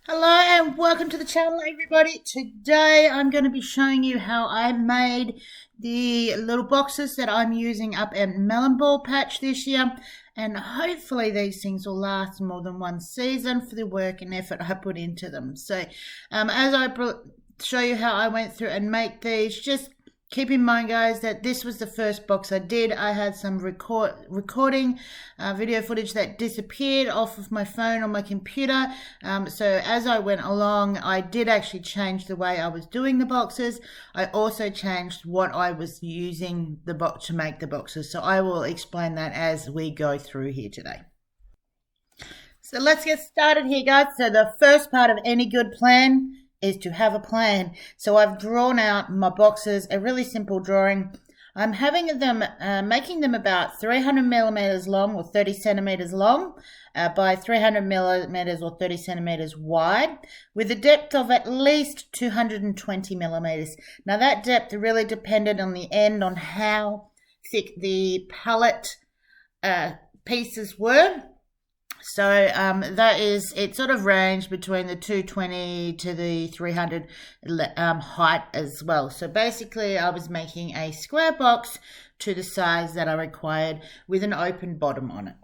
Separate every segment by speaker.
Speaker 1: Hello and welcome to the channel, everybody. Today I'm going to be showing you how I made the little boxes that I'm using up at Melon Ball Patch this year, and hopefully these things will last more than one season for the work and effort I put into them. So as I show you how I went through and make these, just keep in mind, guys, that this was the first box I did. I had some recording video footage that disappeared off of my phone or my computer. So as I went along, I did actually change the way I was doing the boxes. I also changed what I was using the box to make the boxes. So I will explain that as we go through here today. So let's get started here, guys. So the first part of any good plan is to have a plan. So I've drawn out my boxes, a really simple drawing. I'm having them, making them about 300 millimeters long or 30 centimeters long by 300 millimeters or 30 centimeters wide, with a depth of at least 220 millimeters. Now that depth really depended on the end, on how thick the palette pieces were. So it sort of ranged between the 220 to the 300 height as well. So basically I was making a square box to the size that I required with an open bottom on it.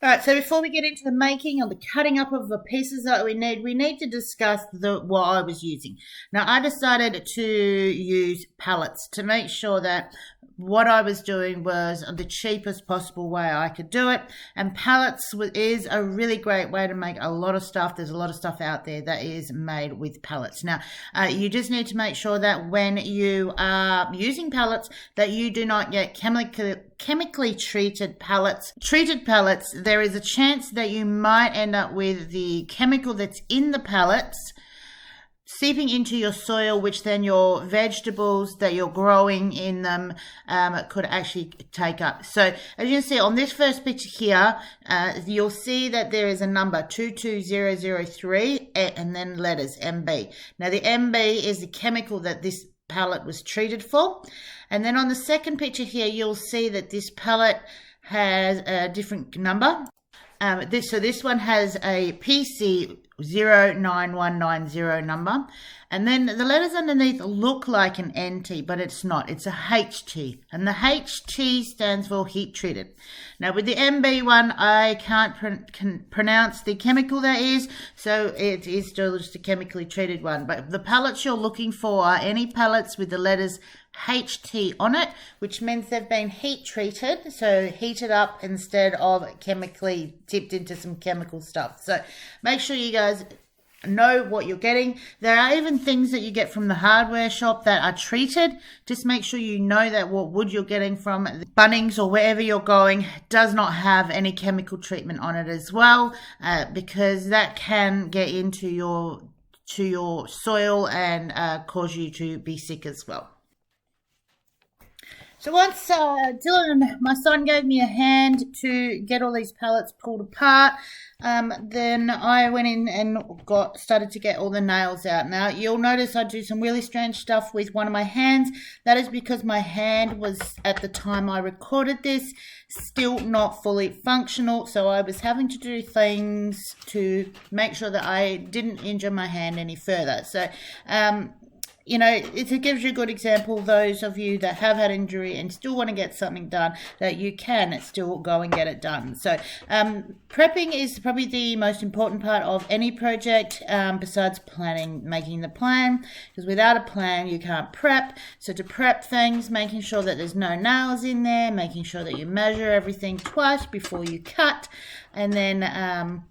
Speaker 1: All right, so before we get into the making or the cutting up of the pieces that we need to discuss what I was using. Now, I decided to use pallets to make sure that what I was doing was the cheapest possible way I could do it. And pallets is a really great way to make a lot of stuff. There's a lot of stuff out there that is made with pallets. Now, you just need to make sure that when you are using pallets, that you do not get chemically treated pallets. Treated pallets, there is a chance that you might end up with the chemical that's in the pallets seeping into your soil, which then your vegetables that you're growing in them could actually take up. So as you can see on this first picture here, you'll see that there is a number 22003 and then letters MB. Now the MB is the chemical that this pallet was treated for. And then on the second picture here, you'll see that this pallet has a different number. This one has a PC 09190 number, and then the letters underneath look like an NT, but it's not. It's a HT, and the HT stands for heat treated. Now with the MB one, I can't pronounce the chemical that is, so it is still just a chemically treated one. But the pallets you're looking for are any pallets with the letters HT on it, which means they've been heat treated, so heated up instead of chemically tipped into some chemical stuff. So make sure you guys know what you're getting. There are even things that you get from the hardware shop that are treated. Just make sure you know that what wood you're getting from Bunnings or wherever you're going does not have any chemical treatment on it as well, because that can get into your soil and cause you to be sick as well. So once Dylan, my son, gave me a hand to get all these pallets pulled apart, then I went in and started to get all the nails out. Now, you'll notice I do some really strange stuff with one of my hands. That is because my hand was, at the time I recorded this, still not fully functional. So I was having to do things to make sure that I didn't injure my hand any further. So, you know, it gives you a good example, those of you that have had injury and still want to get something done, that you can still go and get it done. So prepping is probably the most important part of any project, besides planning, making the plan, because without a plan you can't prep. So to prep things, making sure that there's no nails in there, making sure that you measure everything twice before you cut, and then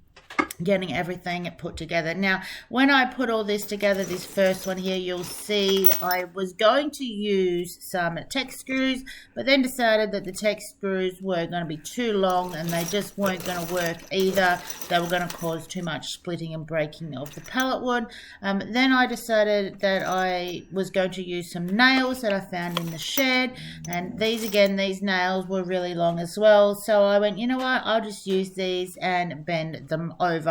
Speaker 1: getting everything put together. Now, when I put all this together, this first one here, you'll see I was going to use some Tek screws, but then decided that the Tek screws were going to be too long and they just weren't going to work either. They were going to cause too much splitting and breaking of the pallet wood. Then I decided that I was going to use some nails that I found in the shed, and these nails were really long as well. So I went, you know what, I'll just use these and bend them over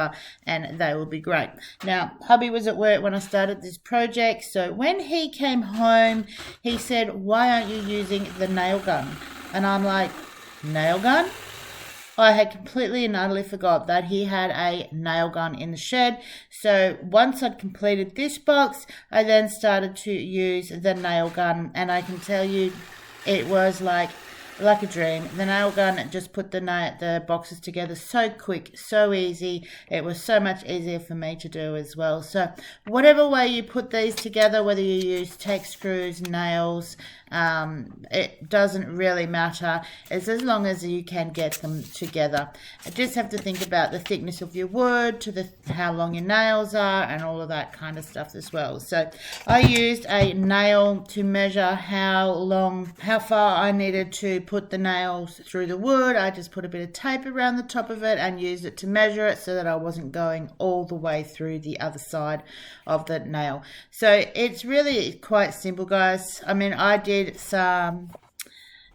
Speaker 1: and they will be great. Now, hubby was at work when I started this project, so when he came home, he said, why aren't you using the nail gun? And I'm like, nail gun? I had completely and utterly forgot that he had a nail gun in the shed. So once I'd completed this box, I then started to use the nail gun, and I can tell you it was like a dream. The nail gun just put the boxes together so quick, so easy. It was so much easier for me to do as well. So whatever way you put these together, whether you use tack screws, nails, it doesn't really matter. It's as long as you can get them together. You just have to think about the thickness of your wood, to how long your nails are, and all of that kind of stuff as well. So I used a nail to measure how far I needed to put the nails through the wood. I just put a bit of tape around the top of it and used it to measure it so that I wasn't going all the way through the other side of the nail. So it's really quite simple, guys. I mean, I did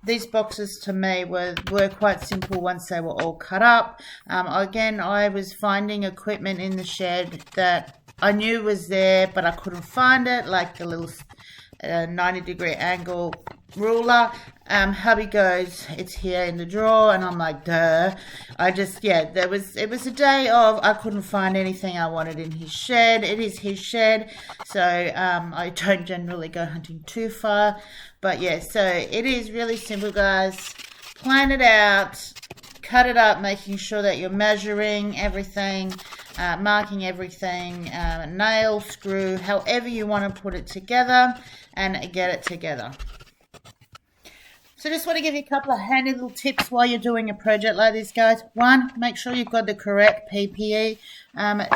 Speaker 1: these boxes to me were quite simple once they were all cut up. Again, I was finding equipment in the shed that I knew was there, but I couldn't find it, like the little 90-degree angle ruler. Hubby goes, it's here in the drawer, and I'm like, duh. It was a day of I couldn't find anything I wanted in his shed. It is his shed, so I don't generally go hunting too far. But yeah, so it is really simple, guys. Plan it out, cut it up, making sure that you're measuring everything, marking everything, nail, screw, however you want to put it together, and get it together. So just want to give you a couple of handy little tips while you're doing a project like this, guys. One, make sure you've got the correct PPE.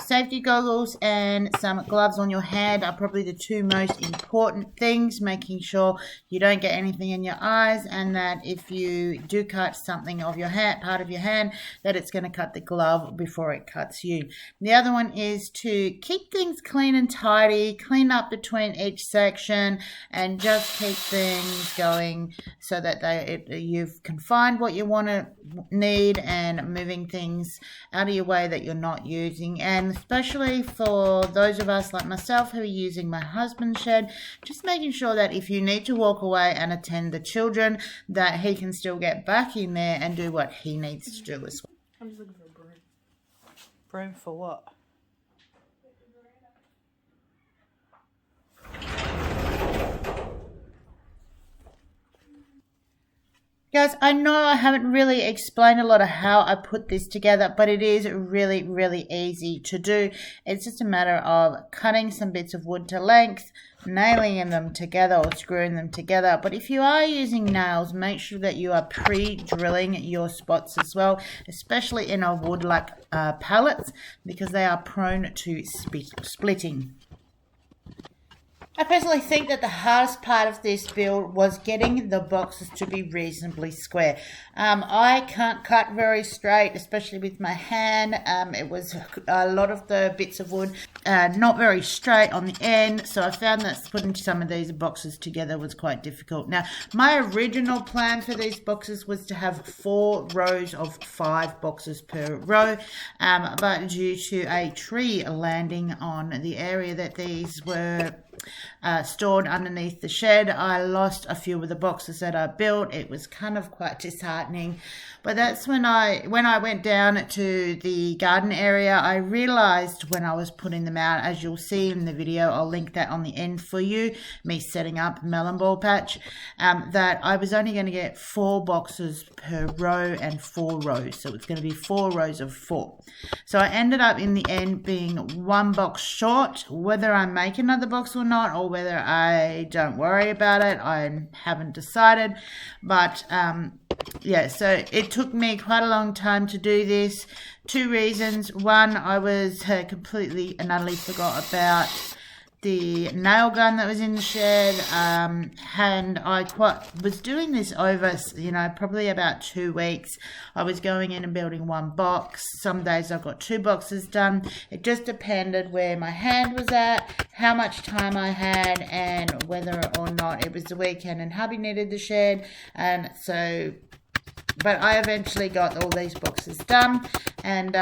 Speaker 1: Safety goggles and some gloves on your hand are probably the two most important things, making sure you don't get anything in your eyes, and that if you do cut something of your hand, part of your hand, that it's going to cut the glove before it cuts you. The other one is to keep things clean and tidy, clean up between each section, and just keep things going so that you can find what you want to need, and moving things out of your way that you're not using. And especially for those of us like myself who are using my husband's shed, just making sure that if you need to walk away and attend the children, that he can still get back in there and do what he needs to do as well.
Speaker 2: I'm just looking for a broom.
Speaker 1: Broom for what? Guys, I know I haven't really explained a lot of how I put this together, but it is really, really easy to do. It's just a matter of cutting some bits of wood to length, nailing them together or screwing them together. But if you are using nails, make sure that you are pre-drilling your spots as well, especially in a wood like pallets, because they are prone to splitting. I personally think that the hardest part of this build was getting the boxes to be reasonably square. I can't cut very straight, especially with my hand. It was a lot of the bits of wood not very straight on the end, so I found that putting some of these boxes together was quite difficult. Now, my original plan for these boxes was to have 4 rows of 5 boxes per row, but due to a tree landing on the area that these were stored underneath the shed, I lost a few of the boxes that I built. It was kind of quite disheartening. But that's when I went down to the garden area, I realized when I was putting them out, as you'll see in the video, I'll link that on the end for you, me setting up melon ball patch, that I was only going to get 4 boxes per row and 4 rows. So it's going to be 4 rows of 4. So I ended up in the end being 1 box short. Whether I make another box or not, or whether I don't worry about it, I haven't decided. But yeah, so it took me quite a long time to do this. 2 reasons. One, I was completely and utterly forgot about the nail gun that was in the shed, and I was doing this over, probably about 2 weeks. I was going in and building 1 box. Some days I got 2 boxes done. It just depended where my hand was at, how much time I had, and whether or not it was the weekend and hubby needed the shed. And so, but I eventually got all these boxes done, and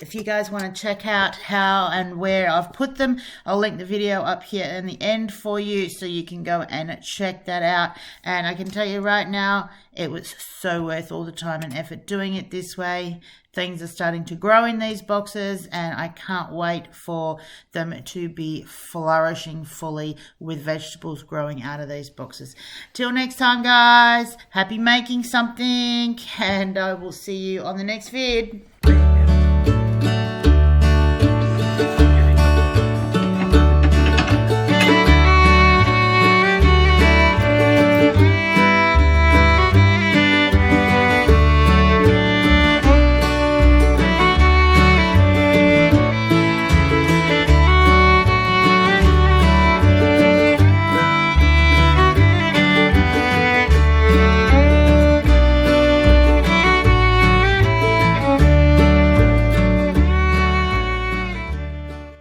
Speaker 1: if you guys want to check out how and where I've put them, I'll link the video up here in the end for you so you can go and check that out. And I can tell you right now, it was so worth all the time and effort doing it this way. Things are starting to grow in these boxes, and I can't wait for them to be flourishing fully with vegetables growing out of these boxes. Till next time, guys, happy making something, and I will see you on the next vid.